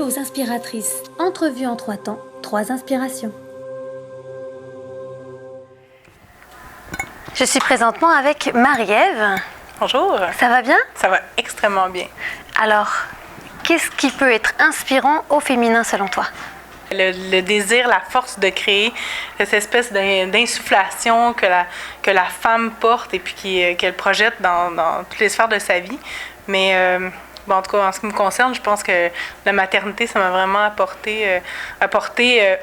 aux inspiratrices. Entrevue en 3 temps, 3 inspirations. Je suis présentement avec Marie-Ève. Bonjour. Ça va bien? Ça va extrêmement bien. Alors, qu'est-ce qui peut être inspirant au féminin selon toi? Le désir, la force de créer, cette espèce d'insufflation que la femme porte et puis qu'elle projette dans toutes les sphères de sa vie. Mais en tout cas, en ce qui me concerne, je pense que la maternité, ça m'a vraiment apporté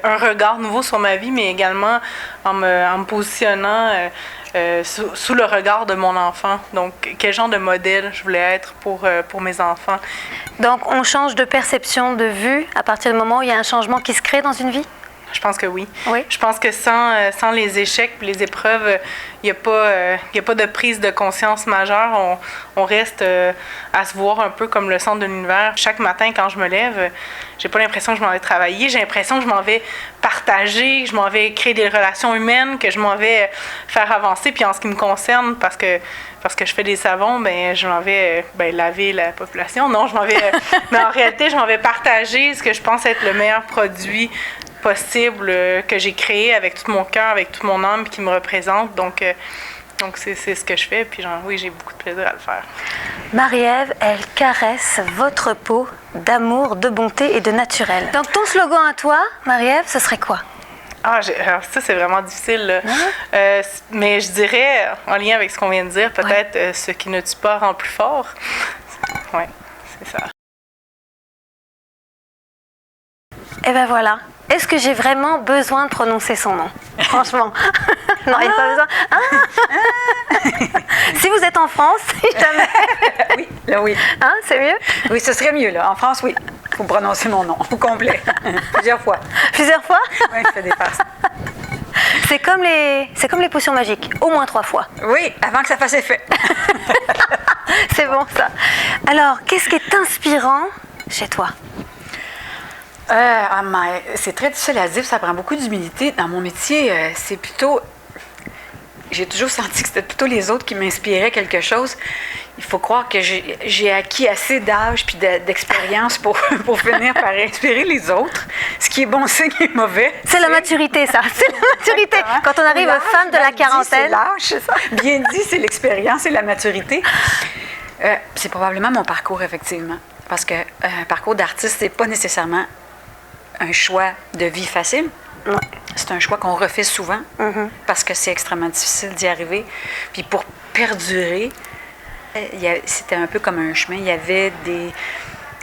un regard nouveau sur ma vie, mais également en me positionnant sous le regard de mon enfant. Donc, quel genre de modèle je voulais être pour mes enfants. Donc, on change de perception, de vue à partir du moment où il y a un changement qui se crée dans une vie? Je pense que oui. Oui. Je pense que sans les échecs et les épreuves, il n'y a pas de prise de conscience majeure. On reste à se voir un peu comme le centre de l'univers. Chaque matin, quand je me lève, j'ai pas l'impression que je m'en vais travailler. J'ai l'impression que je m'en vais partager, que je m'en vais créer des relations humaines, que je m'en vais faire avancer. Puis en ce qui me concerne, parce que je fais des savons, je m'en vais laver la population. Non, je m'en vais... mais en réalité, je m'en vais partager ce que je pense être le meilleur produit possible que j'ai créé avec tout mon cœur, avec toute mon âme qui me représente. Donc c'est ce que je fais. Puis oui, j'ai beaucoup de plaisir à le faire. Marie-Ève, elle caresse votre peau d'amour, de bonté et de naturel. Donc ton slogan à toi, Marie-Ève, ce serait quoi? Alors ça, c'est vraiment difficile. Là. Mais je dirais, en lien avec ce qu'on vient de dire, peut-être ce qui ne tue pas rend plus fort. Oui, c'est ça. Et ben voilà. Est-ce que j'ai vraiment besoin de prononcer son nom? Franchement. Non, il n'y a pas besoin. Si vous êtes en France, si jamais. Oui, là oui. Hein, c'est mieux? Oui, ce serait mieux, là. En France, oui. Il faut prononcer mon nom au complet. Plusieurs fois. Plusieurs fois? Oui, je fais des passes. C'est comme les potions magiques. Au moins 3 fois. Oui, avant que ça fasse effet. C'est bon, ça. Alors, qu'est-ce qui est inspirant chez toi? C'est très difficile à dire, ça prend beaucoup d'humilité. Dans mon métier, c'est plutôt... J'ai toujours senti que c'était plutôt les autres qui m'inspiraient quelque chose. Il faut croire que j'ai acquis assez d'âge puis d'expérience pour finir par inspirer les autres. Ce qui est bon, ce qui est mauvais. C'est la maturité, ça. C'est la maturité. Quand on arrive femme de la quarantaine. C'est l'âge. Bien dit, c'est l'expérience et la maturité. C'est probablement mon parcours, effectivement. Parce qu'un parcours d'artiste, c'est pas nécessairement un choix de vie facile. Ouais. C'est un choix qu'on refait souvent parce que c'est extrêmement difficile d'y arriver. Puis pour perdurer, c'était un peu comme un chemin. Il y avait des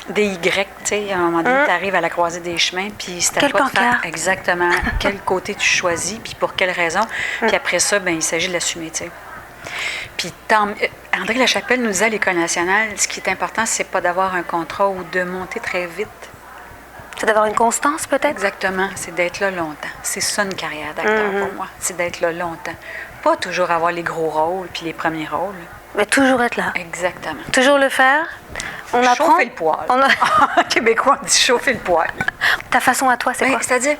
Y, tu sais, à un moment donné, tu arrives à la croisée des chemins, puis c'est à toi de faire exactement quel côté tu choisis, puis pour quelle raison. Puis après ça, il s'agit de l'assumer, tu sais. Puis André Lachapelle nous disait à l'École nationale, ce qui est important, c'est pas d'avoir un contrat ou de monter très vite. C'est d'avoir une constance, peut-être? Exactement. C'est d'être là longtemps. C'est ça, une carrière d'acteur pour moi. C'est d'être là longtemps. Pas toujours avoir les gros rôles puis les premiers rôles. Mais toujours être là. Exactement. Toujours le faire. On apprend. Chauffer le poil. En québécois, on dit chauffer le poil. Ta façon à toi, c'est quoi? C'est-à-dire,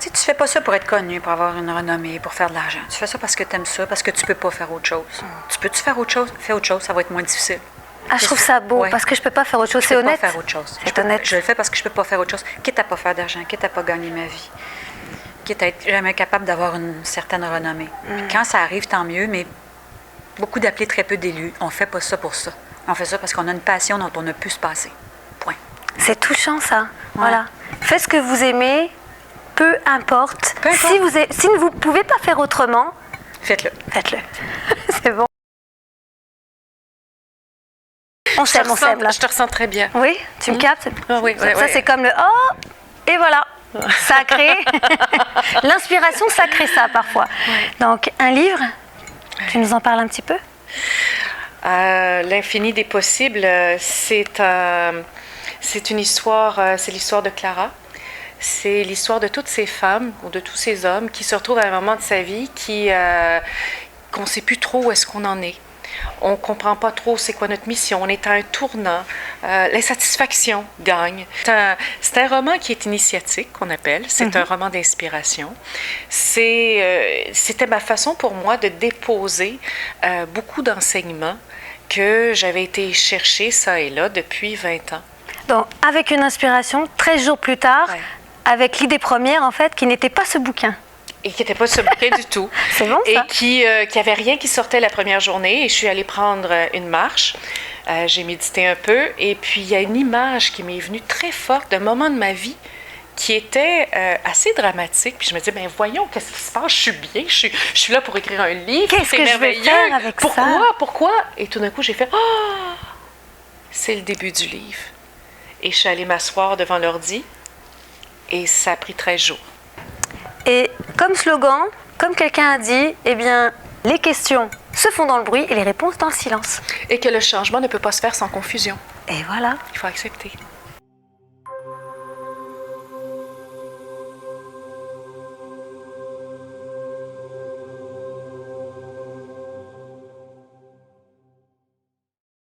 tu fais pas ça pour être connu, pour avoir une renommée, pour faire de l'argent. Tu fais ça parce que tu aimes ça, parce que tu peux pas faire autre chose. Tu peux-tu faire autre chose? Fais autre chose, ça va être moins difficile. Je trouve ça beau, parce que je peux pas faire autre chose. C'est honnête. Je peux pas faire autre chose. Je le fais parce que je peux pas faire autre chose. Quitte à pas faire d'argent, quitte à pas gagner ma vie, quitte à être jamais capable d'avoir une certaine renommée. Puis quand ça arrive, tant mieux, mais beaucoup d'appelés, très peu d'élus. On fait pas ça pour ça. On fait ça parce qu'on a une passion dont on a pu se passer. Point. C'est touchant, ça. Ouais. Voilà. Faites ce que vous aimez, peu importe. Si vous ne pouvez pas faire autrement, faites-le. Faites-le. C'est bon. On s'aime, là. Je te ressens très bien. Oui, tu me captes? Oui. Ça, c'est comme le « oh » et voilà. Sacré. L'inspiration, ça crée ça parfois. Ouais. Donc, un livre, tu nous en parles un petit peu? L'infini des possibles, c'est une histoire, c'est l'histoire de Clara. C'est l'histoire de toutes ces femmes ou de tous ces hommes qui se retrouvent à un moment de sa vie qu'on ne sait plus trop où est-ce qu'on en est. On ne comprend pas trop c'est quoi notre mission. On est à un tournant. L'insatisfaction gagne. C'est un roman qui est initiatique, qu'on appelle. C'est un roman d'inspiration. C'était ma façon pour moi de déposer beaucoup d'enseignements que j'avais été chercher ça et là depuis 20 ans. Donc, avec une inspiration, 13 jours plus tard, Ouais. avec l'idée première, en fait, qui n'était pas ce bouquin. Et qui n'était pas ce bouquin du tout. C'est bon, Et ça? qui avait rien qui sortait la première journée. Et je suis allée prendre une marche. J'ai médité un peu. Et puis, il y a une image qui m'est venue très forte d'un moment de ma vie qui était assez dramatique. Puis je me disais, ben voyons, qu'est-ce qui se passe? Je suis bien, je suis là pour écrire un livre. Qu'est-ce c'est que je vais merveilleux. faire avec ça? Pourquoi? Et tout d'un coup, j'ai fait, ah, c'est le début du livre. Et je suis allée m'asseoir devant l'ordi. Et ça a pris 13 jours. Et comme slogan, comme quelqu'un a dit, eh bien, les questions se font dans le bruit et les réponses dans le silence. Et que le changement ne peut pas se faire sans confusion. Et voilà. Il faut accepter.